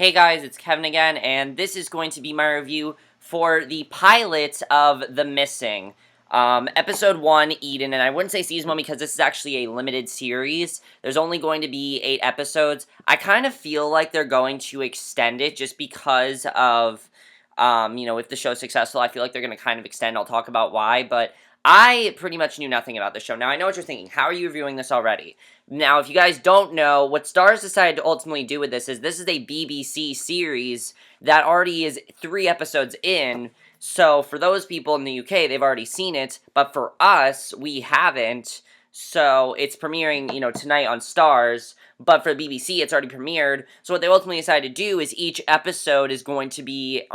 Hey guys, it's Kevin again, and this is going to be my review for the pilot of The Missing. Episode 1, Eden, and I wouldn't say Season 1 because this is actually a limited series. There's only going to be 8 episodes. I kind of feel like they're going to extend it just because of, if the show's successful, I feel like they're going to kind of extend. I'll talk about why, but I pretty much knew nothing about the show. Now, I know what you're thinking. How are you reviewing this already? Now, if you guys don't know, what Starz decided to ultimately do with this is a BBC series that already is 3 episodes in. So, for those people in the UK, they've already seen it. But for us, we haven't. So, it's premiering, tonight on Starz. But for the BBC, it's already premiered. So, what they ultimately decided to do is each episode is going to be,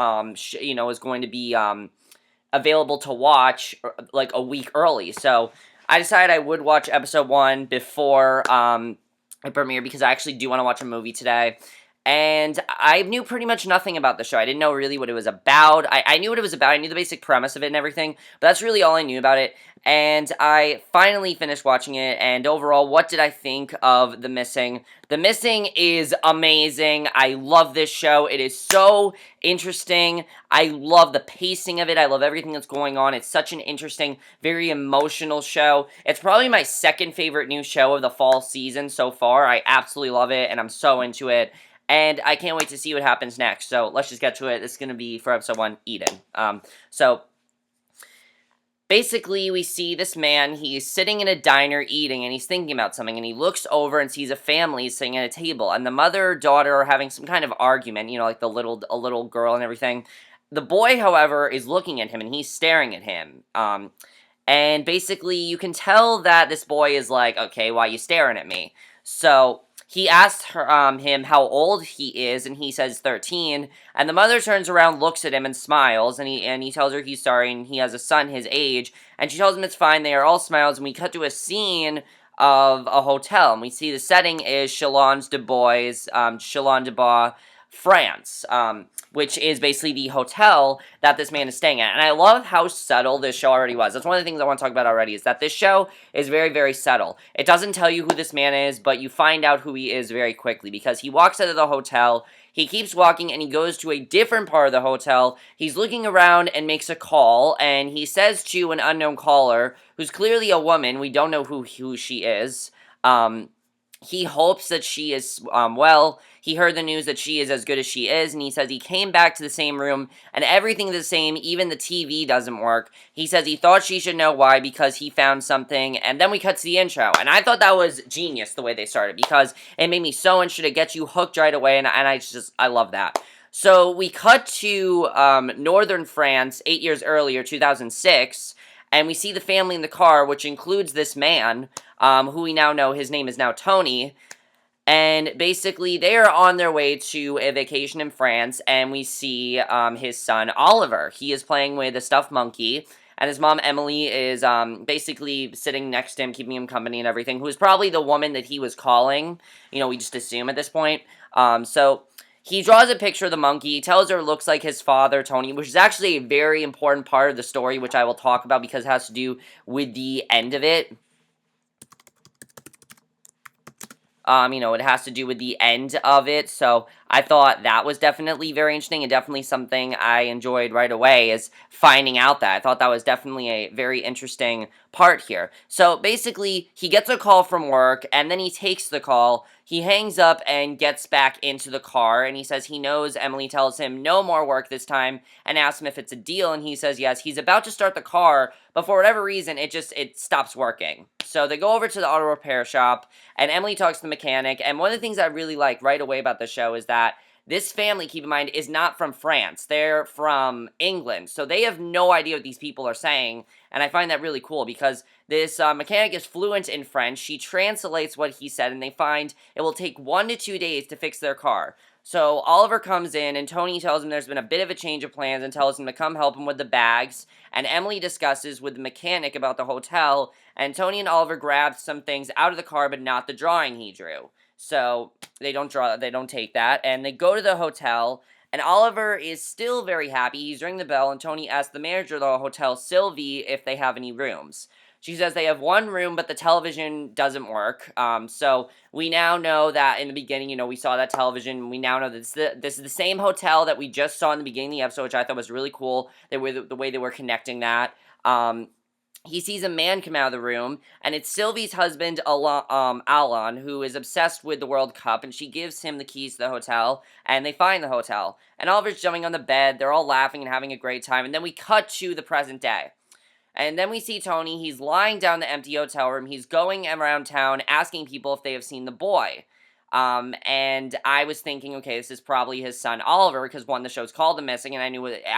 available to watch like a week early. So I decided I would watch episode 1 before it premiered because I actually do want to watch a movie today. And I knew pretty much nothing about the show. I didn't know really what it was about. I knew what it was about. I knew the basic premise of it and everything. But that's really all I knew about it. And I finally finished watching it. And overall, what did I think of The Missing? The Missing is amazing. I love this show. It is so interesting. I love the pacing of it. I love everything that's going on. It's such an interesting, very emotional show. It's probably my second favorite new show of the fall season so far. I absolutely love it. And I'm so into it. And I can't wait to see what happens next. So let's just get to it. This is going to be for episode 1, Eden. So basically, we see this man, he's sitting in a diner eating, and he's thinking about something, and he looks over and sees a family sitting at a table, and the mother and daughter are having some kind of argument, like a little girl and everything. The boy, however, is looking at him, and he's staring at him, and basically, you can tell that this boy is like, okay, why are you staring at me? So he asks him how old he is, and he says 13, and the mother turns around, looks at him, and smiles, and he tells her he's sorry, and he has a son his age, and she tells him it's fine. They are all smiles, and we cut to a scene of a hotel, and we see the setting is Chalon de Bois, France, which is basically the hotel that this man is staying at. And I love how subtle this show already was. That's one of the things I want to talk about already, is that this show is very, very subtle. It doesn't tell you who this man is, but you find out who he is very quickly, because he walks out of the hotel, he keeps walking, and he goes to a different part of the hotel. He's looking around and makes a call, and he says to an unknown caller, who's clearly a woman, we don't know who she is, he hopes that she is, well. He heard the news that she is as good as she is, and he says he came back to the same room, and everything's the same, even the TV doesn't work. He says he thought she should know why, because he found something, and then we cut to the intro, and I thought that was genius, the way they started, because it made me so interested, it gets you hooked right away, and I love that. So, we cut to, northern France, 8 years earlier, 2006, and we see the family in the car, which includes this man, who we now know his name is now Tony, and basically they are on their way to a vacation in France, and we see his son Oliver. He is playing with a stuffed monkey, and his mom Emily is basically sitting next to him, keeping him company and everything, who is probably the woman that he was calling. We just assume at this point. So he draws a picture of the monkey, tells her it looks like his father, Tony, which is actually a very important part of the story, which I will talk about because it has to do with the end of it. It has to do with the end of it, so I thought that was definitely very interesting, and definitely something I enjoyed right away, is finding out that. I thought that was definitely a very interesting part here. So, basically, he gets a call from work, and then he takes the call, he hangs up and gets back into the car, and he says he knows Emily tells him no more work this time, and asks him if it's a deal, and he says yes. He's about to start the car, but for whatever reason, it stops working. So they go over to the auto repair shop, and Emily talks to the mechanic, and one of the things I really like right away about the show is that this family, keep in mind, is not from France. They're from England, so they have no idea what these people are saying, and I find that really cool, because this mechanic is fluent in French. She translates what he said, and they find it will take 1 to 2 days to fix their car. So Oliver comes in, and Tony tells him there's been a bit of a change of plans and tells him to come help him with the bags, and Emily discusses with the mechanic about the hotel, and Tony and Oliver grab some things out of the car, but not the drawing he drew. So they don't take that, and they go to the hotel, and Oliver is still very happy. He's ringing the bell, and Tony asks the manager of the hotel, Sylvie, if they have any rooms. She says they have one room, but the television doesn't work. So we now know that in the beginning, we saw that television. We now know that this is the same hotel that we just saw in the beginning of the episode, which I thought was really cool. The way they were connecting that. He sees a man come out of the room, and it's Sylvie's husband, Alon, who is obsessed with the World Cup, and she gives him the keys to the hotel, and they find the hotel. And Oliver's jumping on the bed, they're all laughing and having a great time, and then we cut to the present day. And then we see Tony, he's lying down in the empty hotel room, he's going around town asking people if they have seen the boy. And I was thinking, okay, this is probably his son Oliver, because one, the show's called The Missing, and I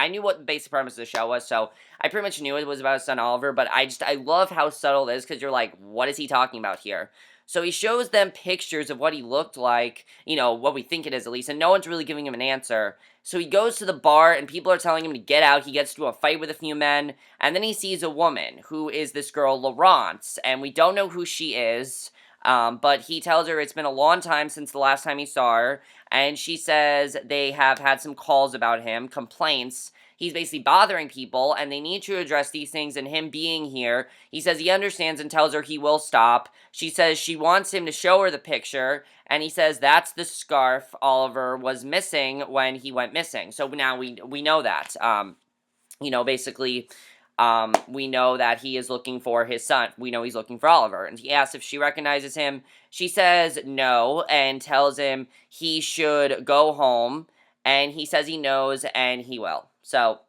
knew what the basic premise of the show was, so I pretty much knew it was about his son Oliver, but I love how subtle it is, because you're like, what is he talking about here? So he shows them pictures of what he looked like, what we think it is at least, and no one's really giving him an answer. So he goes to the bar, and people are telling him to get out. He gets into a fight with a few men, and then he sees a woman, who is this girl, Laurence, and we don't know who she is, but he tells her it's been a long time since the last time he saw her, and she says they have had some calls about him, complaints. He's basically bothering people, and they need to address these things, and him being here, he says he understands and tells her he will stop. She says she wants him to show her the picture, and he says that's the scarf Oliver was missing when he went missing. So now we know that. Basically, we know that he is looking for his son. We know he's looking for Oliver. And he asks if she recognizes him. She says no and tells him he should go home. And he says he knows and he will. So,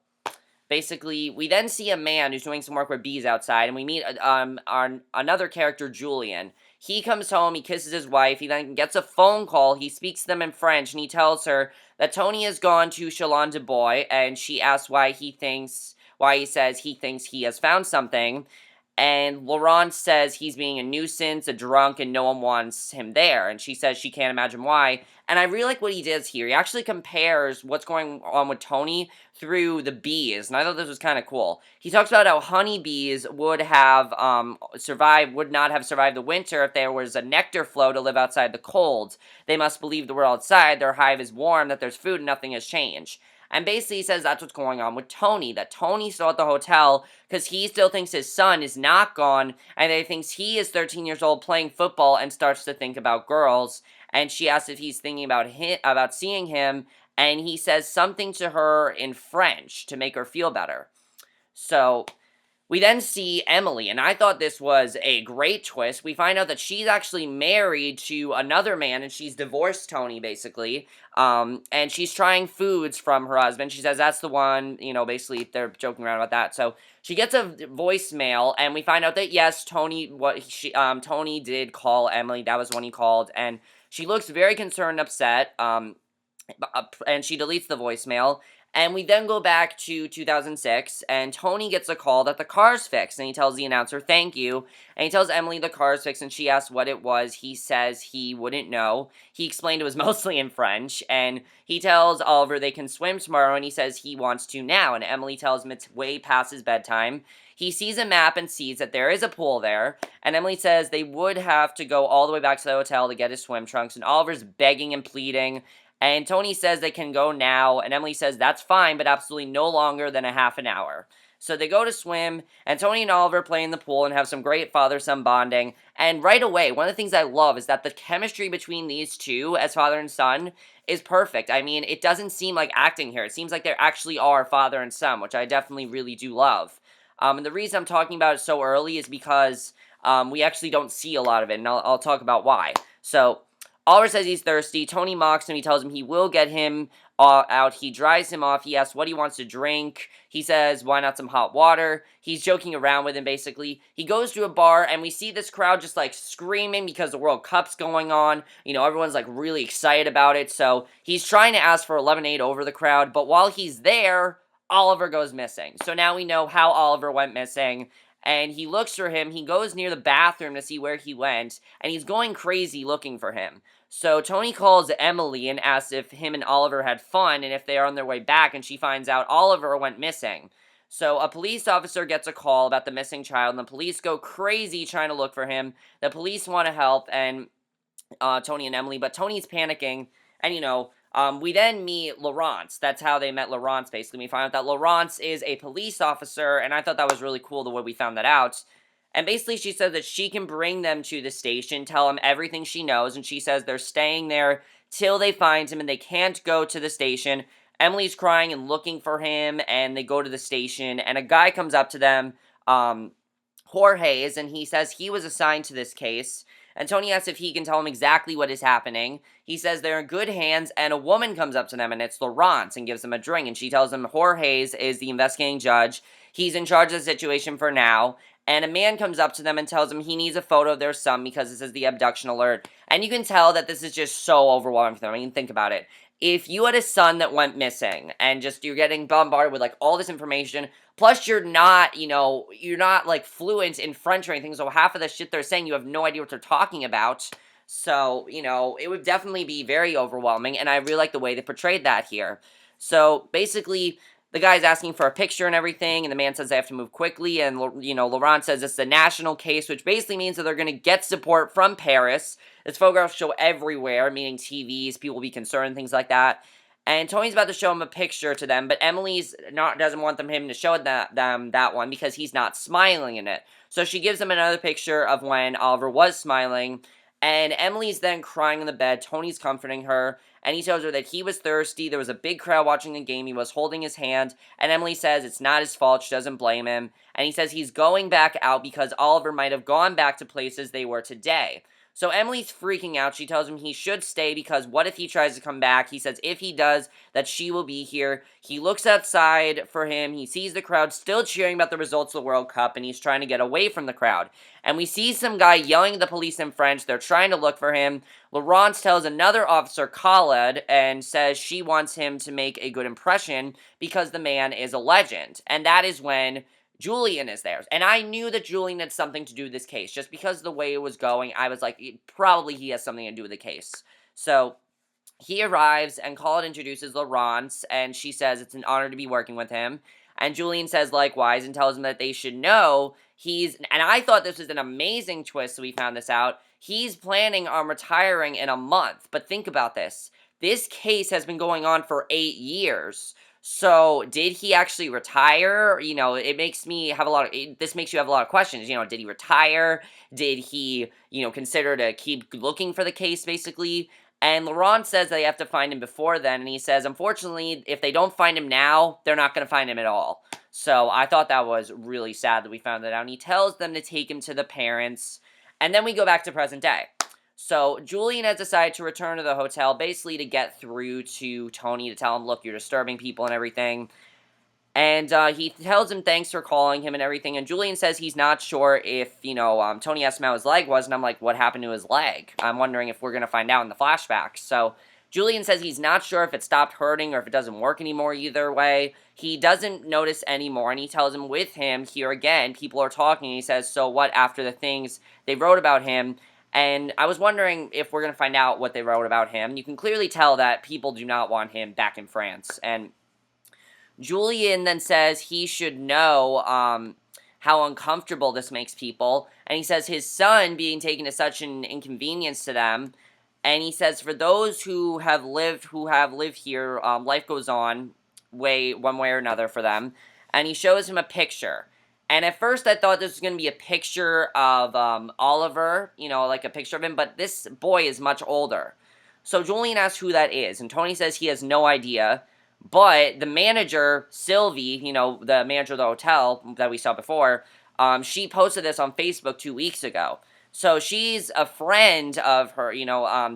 basically, we then see a man who's doing some work with bees outside. And we meet another character, Julien. He comes home, he kisses his wife, he then gets a phone call, he speaks to them in French, and he tells her that Tony has gone to Charlemonte, and she asks why he says he thinks he has found something, and Laurence says he's being a nuisance, a drunk, and no one wants him there, and she says she can't imagine why, and I really like what he does here. He actually compares what's going on with Tony through the bees, and I thought this was kind of cool. He talks about how honeybees would not have survived the winter if there was a nectar flow to live outside the cold. They must believe the world outside, their hive is warm, that there's food, and nothing has changed. And basically he says that's what's going on with Tony, that Tony's still at the hotel because he still thinks his son is not gone, and he thinks he is 13 years old playing football and starts to think about girls. And she asks if he's thinking about seeing him, and he says something to her in French to make her feel better. So we then see Emily, and I thought this was a great twist. We find out that she's actually married to another man, and she's divorced Tony, basically. And she's trying foods from her husband. She says that's the one, basically they're joking around about that. So she gets a voicemail, and we find out that yes, Tony did call Emily. That was when he called, and she looks very concerned, upset. And she deletes the voicemail. And we then go back to 2006, and Tony gets a call that the car's fixed, and he tells the announcer, thank you, and he tells Emily the car's fixed, and she asks what it was. He says he wouldn't know. He explained it was mostly in French, and he tells Oliver they can swim tomorrow, and he says he wants to now, and Emily tells him it's way past his bedtime. He sees a map and sees that there is a pool there, and Emily says they would have to go all the way back to the hotel to get his swim trunks, and Oliver's begging and pleading. And Tony says they can go now, and Emily says that's fine, but absolutely no longer than a half an hour. So they go to swim, and Tony and Oliver play in the pool and have some great father-son bonding. And right away, one of the things I love is that the chemistry between these two as father and son is perfect. I mean, it doesn't seem like acting here. It seems like they actually are father and son, which I definitely really do love. And the reason I'm talking about it so early is because we actually don't see a lot of it, and I'll talk about why. So Oliver says he's thirsty. Tony mocks him. He tells him he will get him out. He dries him off. He asks what he wants to drink. He says, why not some hot water? He's joking around with him, basically. He goes to a bar, and we see this crowd just, screaming because the World Cup's going on. Everyone's, really excited about it. So he's trying to ask for a lemonade over the crowd. But while he's there, Oliver goes missing. So now we know how Oliver went missing. And he looks for him. He goes near the bathroom to see where he went, and he's going crazy looking for him. So Tony calls Emily and asks if him and Oliver had fun and if they are on their way back, and she finds out Oliver went missing. So a police officer gets a call about the missing child, and the police go crazy trying to look for him. The police want to help, and Tony and Emily, but Tony's panicking, and we then meet Laurence. That's how they met Laurence, basically. We find out that Laurence is a police officer, and I thought that was really cool the way we found that out. And basically, she says that she can bring them to the station, tell them everything she knows, and she says they're staying there till they find him and they can't go to the station. Emily's crying and looking for him, and they go to the station, and a guy comes up to them, Jorge's, and he says he was assigned to this case. And Tony asks if he can tell him exactly what is happening. He says they're in good hands, and a woman comes up to them, and it's Laurence, and gives them a drink, and she tells them Jorge's is the investigating judge. He's in charge of the situation for now. And a man comes up to them and tells them he needs a photo of their son because this is the abduction alert. And you can tell that this is just so overwhelming for them. I mean, think about it. If you had a son that went missing and just you're getting bombarded with like all this information, plus you're not, you're not like fluent in French or anything, so half of the shit they're saying you have no idea what they're talking about. So, it would definitely be very overwhelming, and I really like the way they portrayed that here. So, basically, the guy's asking for a picture and everything, and the man says they have to move quickly, and, Laurent says it's a national case, which basically means that they're going to get support from Paris. This photograph show everywhere, meaning TVs, people will be concerned, things like that. And Tony's about to show him a picture to them, but Emily's doesn't want him to show them that one because he's not smiling in it. So she gives him another picture of when Oliver was smiling, and Emily's then crying in the bed. Tony's comforting her, and he tells her that he was thirsty, there was a big crowd watching the game, he was holding his hand, and Emily says it's not his fault, she doesn't blame him, and he says he's going back out because Oliver might have gone back to places they were today. So Emily's freaking out. She tells him he should stay because what if he tries to come back? He says if he does, that she will be here. He looks outside for him. He sees the crowd still cheering about the results of the World Cup, and he's trying to get away from the crowd. And we see some guy yelling at the police in French. They're trying to look for him. Laurence tells another officer, Khalid, and says she wants him to make a good impression because the man is a legend. And that is when Julien is there. And I knew that Julien had something to do with this case. Just because of the way it was going, I was like, probably he has something to do with the case. So he arrives, and Khalid introduces Laurence, and she says it's an honor to be working with him. And Julien says likewise and tells him that they should know and I thought this was an amazing twist, so we found this out. He's planning on retiring in a month. But think about this. This case has been going on for 8 years. So, did he actually retire? It makes me have this makes you have a lot of questions. Did he retire? Did he, consider to keep looking for the case, basically? And Laurent says they have to find him before then, and he says, unfortunately, if they don't find him now, they're not going to find him at all. So, I thought that was really sad that we found that out, and he tells them to take him to the parents, and then we go back to present day. So, Julien has decided to return to the hotel, basically to get through to Tony, to tell him, look, you're disturbing people and everything. And he tells him thanks for calling him and everything, and Julien says he's not sure if, Tony asked him how his leg was, and I'm like, what happened to his leg? I'm wondering if we're going to find out in the flashback. So, Julien says he's not sure if it stopped hurting or if it doesn't work anymore either way. He doesn't notice anymore, and he tells him with him, here again, people are talking, and he says, so what after the things they wrote about him? And I was wondering if we're going to find out what they wrote about him. You can clearly tell that people do not want him back in France. And Julien then says he should know how uncomfortable this makes people. And he says his son being taken is such an inconvenience to them. And he says for those who have lived here, life goes on one way or another for them. And he shows him a picture. And at first I thought this was going to be a picture of Oliver, like a picture of him, but this boy is much older. So Julien asks who that is, and Tony says he has no idea, but the manager, Sylvie, the manager of the hotel that we saw before, she posted this on Facebook 2 weeks ago. So she's a friend of her,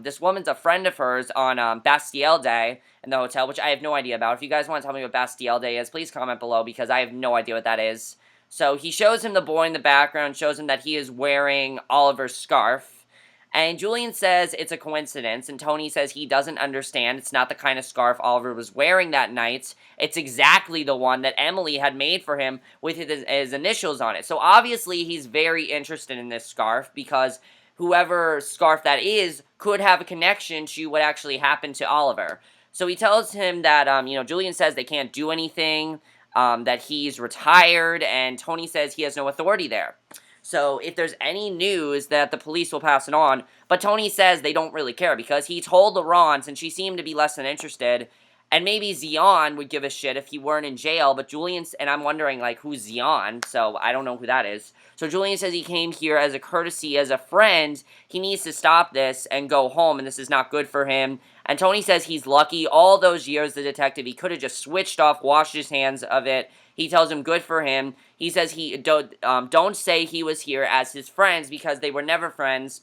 this woman's a friend of hers on Bastille Day in the hotel, which I have no idea about. If you guys want to tell me what Bastille Day is, please comment below, because I have no idea what that is. So he shows him the boy in the background, shows him that he is wearing Oliver's scarf, and Julien says it's a coincidence, and Tony says he doesn't understand. It's not the kind of scarf Oliver was wearing that night. It's exactly the one that Emily had made for him with his initials on it. So obviously he's very interested in this scarf, because whoever scarf that is could have a connection to what actually happened to Oliver. So he tells him that, Julien says they can't do anything, that he's retired, and Tony says he has no authority there. So if there's any news, that the police will pass it on, but Tony says they don't really care, because he told Laurence, and she seemed to be less than interested, And maybe Zion would give a shit if he weren't in jail, but and I'm wondering, like, who's Zion, so I don't know who that is. So Julien says he came here as a courtesy, as a friend. He needs to stop this and go home, and this is not good for him. And Tony says he's lucky. All those years, the detective, he could have just switched off, washed his hands of it. He tells him good for him. He says he don't say he was here as his friends because they were never friends.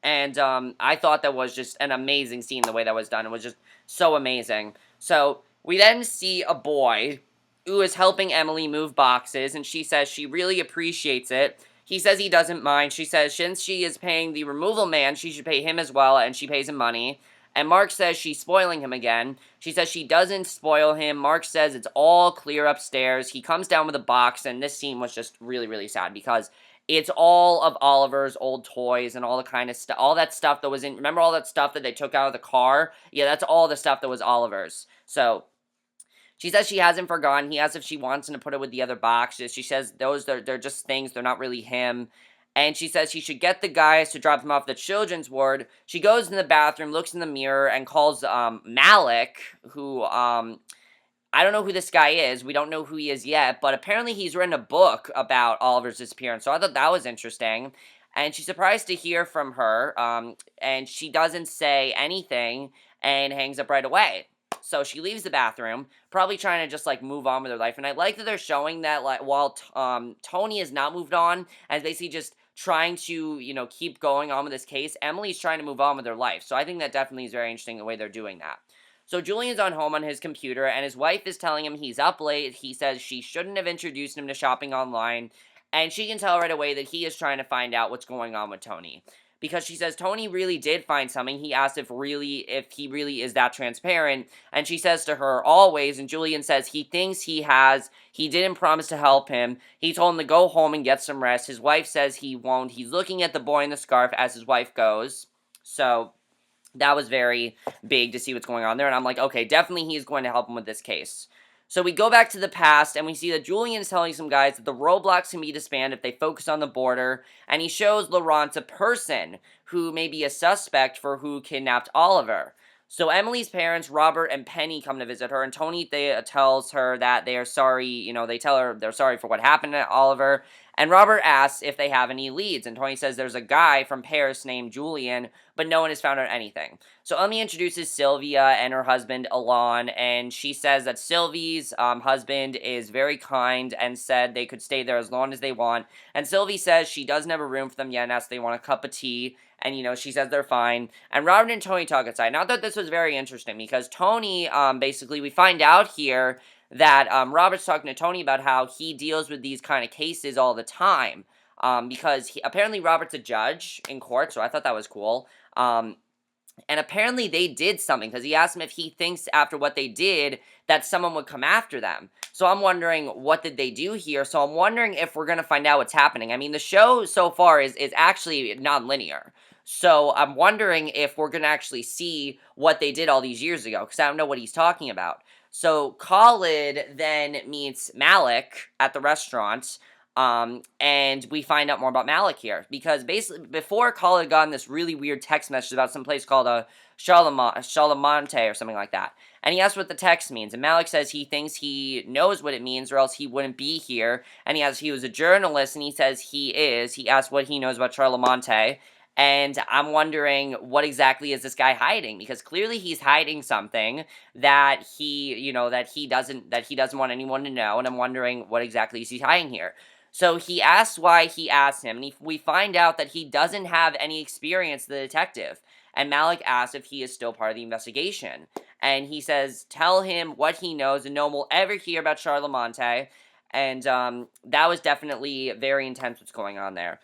And I thought that was just an amazing scene, the way that was done. It was just so amazing. So we then see a boy who is helping Emily move boxes, and she says she really appreciates it. He says he doesn't mind. She says since she is paying the removal man, she should pay him as well, and she pays him money. And Mark says she's spoiling him again. She says she doesn't spoil him. Mark says it's all clear upstairs. He comes down with a box, and this scene was just really, really sad because it's all of Oliver's old toys and all the kind of stuff, all that stuff that was in, remember all that stuff that they took out of the car? Yeah, that's all the stuff that was Oliver's. So, she says she hasn't forgotten. He asks if she wants him to put it with the other boxes. She says they're just things, they're not really him. And she says she should get the guys to drop him off the children's ward. She goes in the bathroom, looks in the mirror, and calls Malik, who I don't know who this guy is. We don't know who he is yet, but apparently he's written a book about Oliver's disappearance, so I thought that was interesting. And she's surprised to hear from her, and she doesn't say anything and hangs up right away. So she leaves the bathroom, probably trying to just, like, move on with her life. And I like that they're showing that, like, while Tony has not moved on, and basically just trying to, you know, keep going on with this case, Emily's trying to move on with her life. So I think that definitely is very interesting the way they're doing that. So Julian's on home on his computer, and his wife is telling him he's up late. He says she shouldn't have introduced him to shopping online, and she can tell right away that he is trying to find out what's going on with Tony. Because she says Tony really did find something. He asked if he really is that transparent, and she says to her, always, and Julian says he thinks he has. He didn't promise to help him. He told him to go home and get some rest. His wife says he won't. He's looking at the boy in the scarf as his wife goes. So that was very big to see what's going on there. And I'm like, okay, definitely he's going to help him with this case. So we go back to the past, and we see that Julian is telling some guys that the roadblocks can be disbanded if they focus on the border, and he shows Laurent a person who may be a suspect for who kidnapped Oliver. So Emily's parents, Robert and Penny, come to visit her, and Tony tells her that they are sorry, you know, they tell her they're sorry for what happened to Oliver, and Robert asks if they have any leads, and Tony says there's a guy from Paris named Julien, but no one has found out anything. So Emily introduces Sylvia and her husband, Alon, and she says that Sylvie's husband is very kind and said they could stay there as long as they want, and Sylvie says she doesn't have a room for them yet and asks if they want a cup of tea, and, you know, she says they're fine, and Robert and Tony talk outside. Now, I thought this was very interesting, because Tony, basically, we find out here that Robert's talking to Tony about how he deals with these kind of cases all the time, because apparently Robert's a judge in court, so I thought that was cool. And apparently they did something, because he asked him if he thinks after what they did that someone would come after them. So I'm wondering, what did they do here? So I'm wondering if we're going to find out what's happening. I mean, the show so far is actually non-linear. So I'm wondering if we're going to actually see what they did all these years ago, because I don't know what he's talking about. So Khalid then meets Malik at the restaurant, and we find out more about Malik here, because basically, before Khalid got in this really weird text message about some place called Charlemonte or something like that, and he asked what the text means, and Malik says he thinks he knows what it means, or else he wouldn't be here, and he was a journalist, and he says he is. He asked what he knows about Charlemonte, and I'm wondering what exactly is this guy hiding, because clearly he's hiding something that he doesn't want anyone to know, and I'm wondering what exactly is he hiding here. So he asks why he asked him, and we find out that he doesn't have any experience, the detective. And Malik asks if he is still part of the investigation. And he says, tell him what he knows, and no one will ever hear about Charlemonte. And that was definitely very intense what's going on there.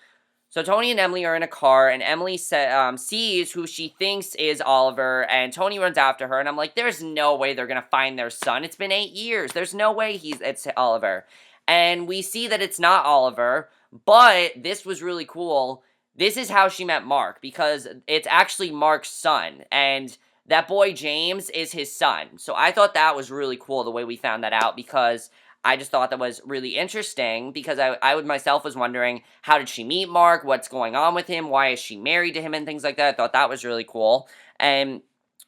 So Tony and Emily are in a car, and Emily sees who she thinks is Oliver, and Tony runs after her, and I'm like, there's no way they're going to find their son. It's been 8 years. There's no way it's Oliver. And we see that it's not Oliver, but this was really cool. This is how she met Mark, because it's actually Mark's son, and that boy James is his son. So I thought that was really cool the way we found that out, because I just thought that was really interesting, because I would myself was wondering, how did she meet Mark? What's going on with him? Why is she married to him and things like that? I thought that was really cool. And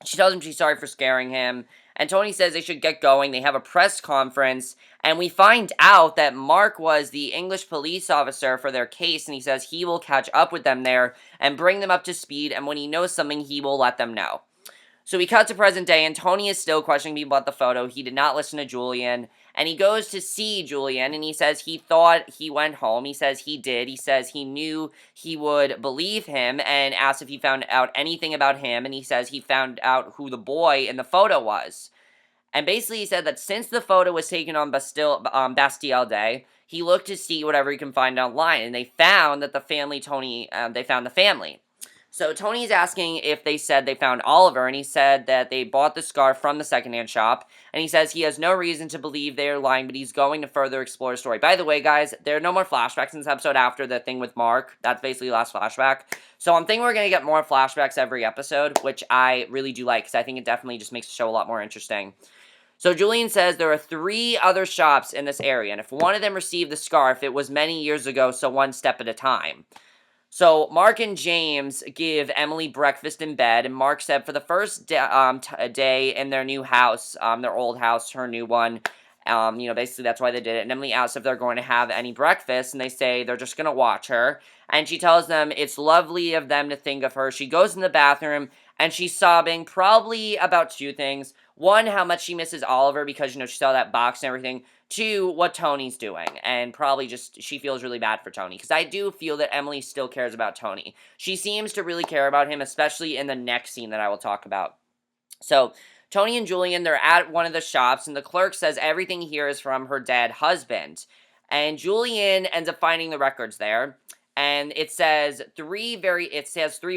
she tells him she's sorry for scaring him. And Tony says they should get going. They have a press conference, and we find out that Mark was the English police officer for their case, and he says he will catch up with them there and bring them up to speed, and when he knows something, he will let them know. So we cut to present day, and Tony is still questioning people about the photo. He did not listen to Julien, and he goes to see Julien, and he says he thought he went home. He says he did. He says he knew he would believe him, and asked if he found out anything about him, and he says he found out who the boy in the photo was. And basically he said that since the photo was taken on Bastille Day, he looked to see whatever he can find online, and they found that the family, they found the family. So Tony's asking if they said they found Oliver, and he said that they bought the scarf from the secondhand shop, and he says he has no reason to believe they are lying, but he's going to further explore the story. By the way, guys, there are no more flashbacks in this episode after the thing with Mark. That's basically the last flashback. So I'm thinking we're going to get more flashbacks every episode, which I really do like, because I think it definitely just makes the show a lot more interesting. So Julien says there are 3 other shops in this area, and if one of them received the scarf, it was many years ago, so one step at a time. So Mark and James give Emily breakfast in bed, and Mark said for the first day in their new house, their old house, her new one, basically that's why they did it. And Emily asks if they're going to have any breakfast, and they say they're just going to watch her. And she tells them it's lovely of them to think of her. She goes in the bathroom, and she's sobbing probably about 2 things. 1, how much she misses Oliver because, she saw that box and everything. 2, what Tony's doing, and probably just, she feels really bad for Tony, because I do feel that Emily still cares about Tony. She seems to really care about him, especially in the next scene that I will talk about. So, Tony and Julien, they're at one of the shops, and the clerk says everything here is from her dead husband. And Julien ends up finding the records there, and it says 3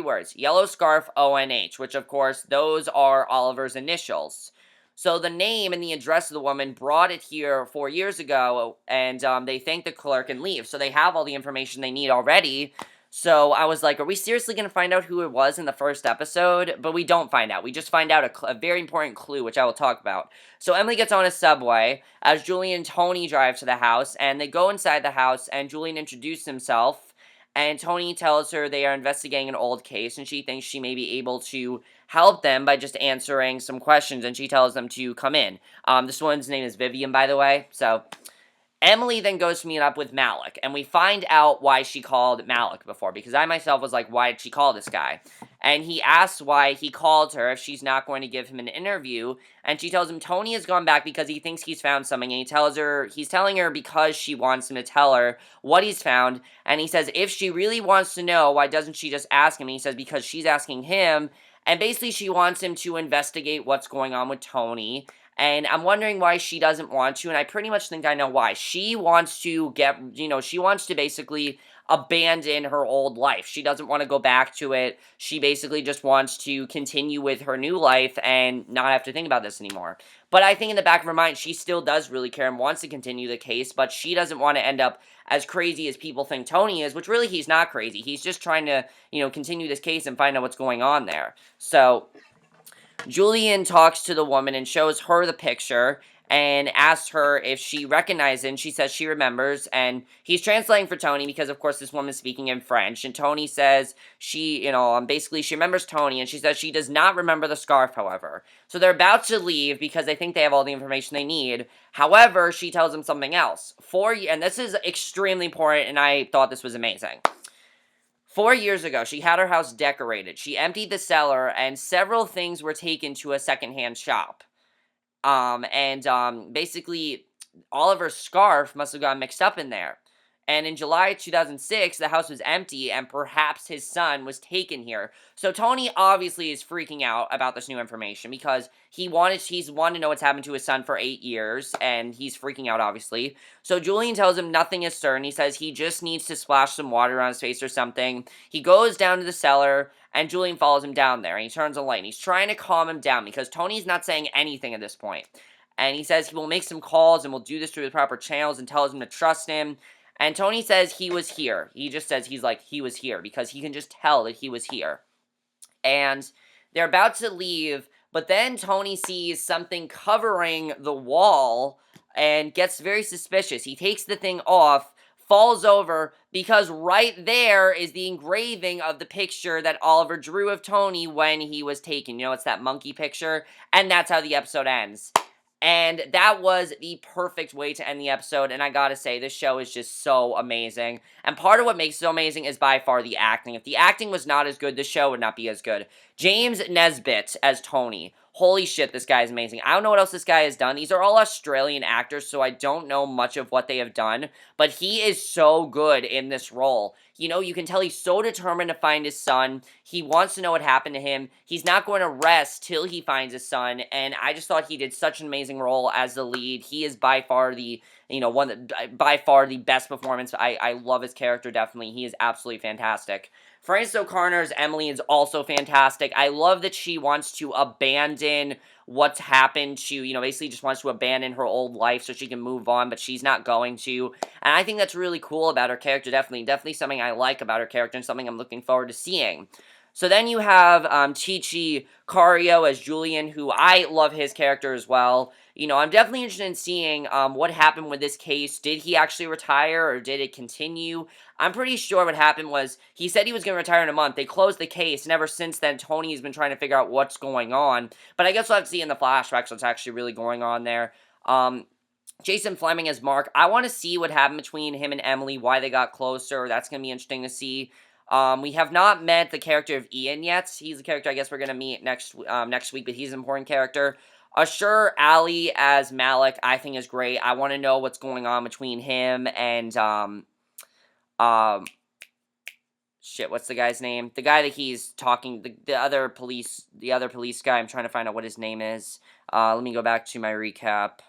words, yellow scarf ONH, which of course, those are Oliver's initials. So the name and the address of the woman brought it here 4 years ago, and they thank the clerk and leave. So they have all the information they need already. So I was like, are we seriously going to find out who it was in the first episode? But we don't find out. We just find out a very important clue, which I will talk about. So Emily gets on a subway as Julien and Tony drive to the house, and they go inside the house, and Julien introduces himself. And Tony tells her they are investigating an old case, and she thinks she may be able to help them by just answering some questions, and she tells them to come in. This one's name is Vivian, by the way. So Emily then goes to meet up with Malik, and we find out why she called Malik before, because I myself was like, why did she call this guy? And he asks why he called her if she's not going to give him an interview, and she tells him Tony has gone back because he thinks he's found something, and he's telling her because she wants him to tell her what he's found, and he says if she really wants to know, why doesn't she just ask him? And he says because she's asking him, and basically she wants him to investigate what's going on with Tony. And I'm wondering why she doesn't want to, and I pretty much think I know why. She wants to she wants to basically abandon her old life. She doesn't want to go back to it. She basically just wants to continue with her new life and not have to think about this anymore. But I think in the back of her mind, she still does really care and wants to continue the case, but she doesn't want to end up as crazy as people think Tony is, which really he's not crazy. He's just trying to, continue this case and find out what's going on there. So Julien talks to the woman and shows her the picture and asks her if she recognizes it, and she says she remembers, and he's translating for Tony because, of course, this woman's speaking in French, and Tony says she remembers Tony, and she says she does not remember the scarf, however. So they're about to leave because they think they have all the information they need. However, she tells them something else. And this is extremely important, and I thought this was amazing. 4 years ago, she had her house decorated. She emptied the cellar, and several things were taken to a secondhand shop. Basically, Oliver's scarf must have gotten mixed up in there. And in July 2006, the house was empty, and perhaps his son was taken here. So Tony obviously is freaking out about this new information because he's wanted to know what's happened to his son for 8 years, and he's freaking out, obviously. So Julien tells him nothing is certain. He says he just needs to splash some water on his face or something. He goes down to the cellar, and Julien follows him down there, and he turns on the light, and he's trying to calm him down because Tony's not saying anything at this point. And he says he will make some calls, and will do this through the proper channels, and tells him to trust him. And Tony says he was here. He just says he was here because he can just tell that he was here. And they're about to leave, but then Tony sees something covering the wall and gets very suspicious. He takes the thing off, falls over because right there is the engraving of the picture that Oliver drew of Tony when he was taken. You know, it's that monkey picture, and that's how the episode ends. And that was the perfect way to end the episode, and I gotta say, this show is just so amazing. And part of what makes it so amazing is by far the acting. If the acting was not as good, the show would not be as good. James Nesbitt as Tony. Holy shit, this guy is amazing. I don't know what else this guy has done. These are all Australian actors, so I don't know much of what they have done, but he is so good in this role. You know, you can tell he's so determined to find his son. He wants to know what happened to him. He's not going to rest till he finds his son, and I just thought he did such an amazing role as the lead. He is by far the, you know, by far the best performance. I love his character, definitely. He is absolutely fantastic. Frances O'Connor's Emily is also fantastic. I love that she wants to abandon what's happened. She, you know, basically just wants to abandon her old life so she can move on, but she's not going to. And I think that's really cool about her character, definitely something I like about her character and something I'm looking forward to seeing. So then you have Chichi Cario as Julien, who I love his character as well. You know, I'm definitely interested in seeing what happened with this case. Did he actually retire, or did it continue? I'm pretty sure what happened was he said he was going to retire in a month. They closed the case, and ever since then, Tony's been trying to figure out what's going on. But I guess we'll have to see in the flashbacks what's actually really going on there. Jason Fleming as Mark. I want to see what happened between him and Emily, why they got closer. That's going to be interesting to see. We have not met the character of Ian yet. He's the character I guess we're going to meet next week, but he's an important character. Ashur Ali as Malik, I think is great. I want to know what's going on between him and, shit, what's the guy's name? The guy that he's talking, the other police guy. I'm trying to find out what his name is. Let me go back to my recap.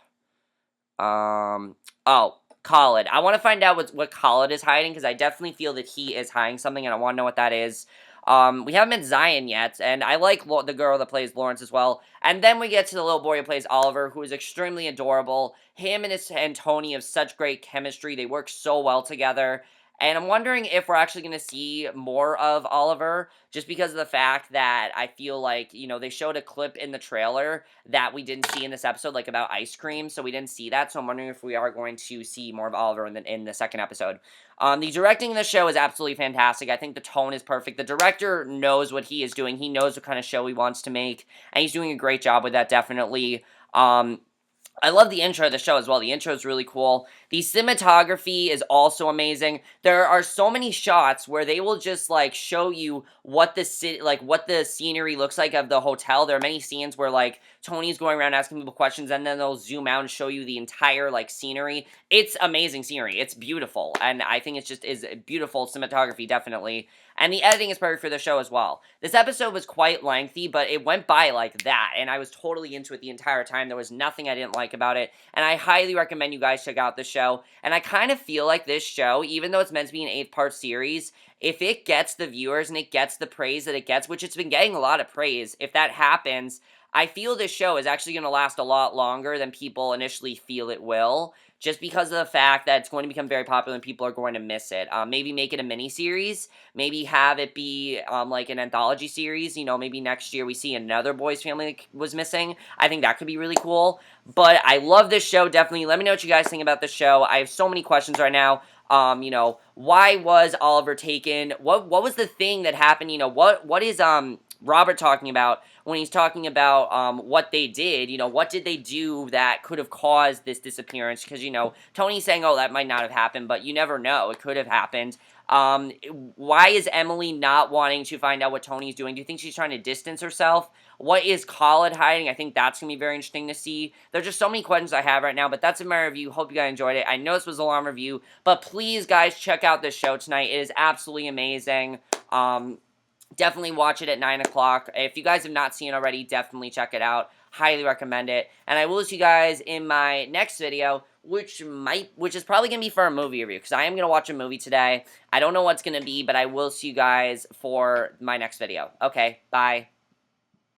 Oh, Khalid. I want to find out what Khalid is hiding, because I definitely feel that he is hiding something, and I want to know what that is. We haven't met Zion yet, and I like the girl that plays Lawrence as well. And then we get to the little boy who plays Oliver, who is extremely adorable. Him and Tony have such great chemistry. They work so well together. And I'm wondering if we're actually going to see more of Oliver, just because of the fact that I feel like, you know, they showed a clip in the trailer that we didn't see in this episode, like about ice cream, so we didn't see that, so I'm wondering if we are going to see more of Oliver in the second episode. The directing in the show is absolutely fantastic. I think the tone is perfect. The director knows what he is doing. He knows what kind of show he wants to make, and he's doing a great job with that, definitely. I love the intro of the show as well. The intro is really cool. The cinematography is also amazing. There are so many shots where they will just, like, show you what the scenery looks like of the hotel. There are many scenes where, like, Tony's going around asking people questions, and then they'll zoom out and show you the entire, like, scenery. It's amazing scenery. It's beautiful, and I think it's just is beautiful cinematography, definitely. And the editing is perfect for the show as well. This episode was quite lengthy, but it went by like that, and I was totally into it the entire time. There was nothing I didn't like about it, and I highly recommend you guys check out the show. And I kind of feel like this show, even though it's meant to be an 8-part series, if it gets the viewers and it gets the praise that it gets, which it's been getting a lot of praise, if that happens, I feel this show is actually going to last a lot longer than people initially feel it will, just because of the fact that it's going to become very popular and people are going to miss it. Maybe make it a mini-series, maybe have it be, like, an anthology series, you know, maybe next year we see another boys family that was missing. I think that could be really cool, but I love this show, definitely. Let me know what you guys think about the show. I have so many questions right now. You know, why was Oliver taken? What was the thing that happened? You know, what is, Robert talking about when he's talking about what they did? You know, what did they do that could have caused this disappearance? Because, you know, Tony's saying, oh, that might not have happened, but you never know. It could have happened. Why is Emily not wanting to find out what Tony's doing? Do you think she's trying to distance herself? What is Khalid hiding? I think that's going to be very interesting to see. There's just so many questions I have right now, but that's my review. Hope you guys enjoyed it. I know this was a long review, but please, guys, check out this show tonight. It is absolutely amazing. Definitely watch it at 9 o'clock. If you guys have not seen it already, definitely check it out. Highly recommend it. And I will see you guys in my next video, which is probably going to be for a movie review, because I am going to watch a movie today. I don't know what's going to be, but I will see you guys for my next video. Okay, bye.